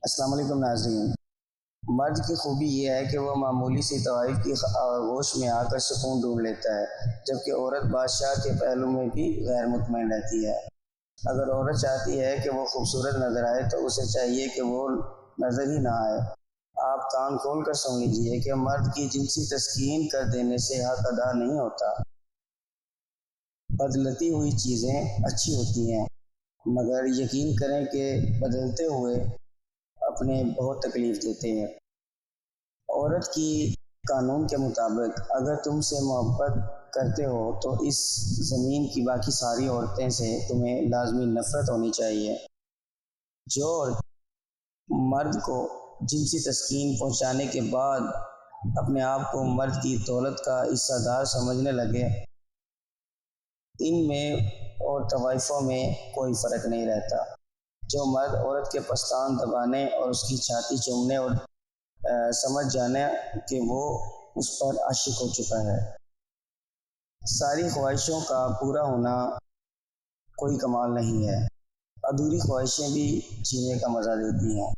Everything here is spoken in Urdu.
السلام علیکم ناظرین۔ مرد کی خوبی یہ ہے کہ وہ معمولی سی طوائف کی آغوش میں آ کر سکون ڈھونڈ لیتا ہے، جبکہ عورت بادشاہ کے پہلو میں بھی غیر مطمئن رہتی ہے۔ اگر عورت چاہتی ہے کہ وہ خوبصورت نظر آئے تو اسے چاہیے کہ وہ نظر ہی نہ آئے۔ آپ کان کھول کر سن لیجئے کہ مرد کی جنسی تسکین کر دینے سے حق ادا نہیں ہوتا۔ بدلتی ہوئی چیزیں اچھی ہوتی ہیں، مگر یقین کریں کہ بدلتے ہوئے اپنے بہت تکلیف دیتے ہیں۔ عورت کی قانون کے مطابق اگر تم سے محبت کرتے ہو تو اس زمین کی باقی ساری عورتیں سے تمہیں لازمی نفرت ہونی چاہیے۔ جو مرد کو جنسی تسکین پہنچانے کے بعد اپنے آپ کو مرد کی دولت کا حصہ دار سمجھنے لگے، ان میں اور طوائفوں میں کوئی فرق نہیں رہتا۔ جو مرد عورت کے پستان دبانے اور اس کی چھاتی چومنے اور سمجھ جانے کہ وہ اس پر عاشق ہو چکا ہے۔ ساری خواہشوں کا پورا ہونا کوئی کمال نہیں ہے، ادھوری خواہشیں بھی جینے کا مزہ دیتی ہیں۔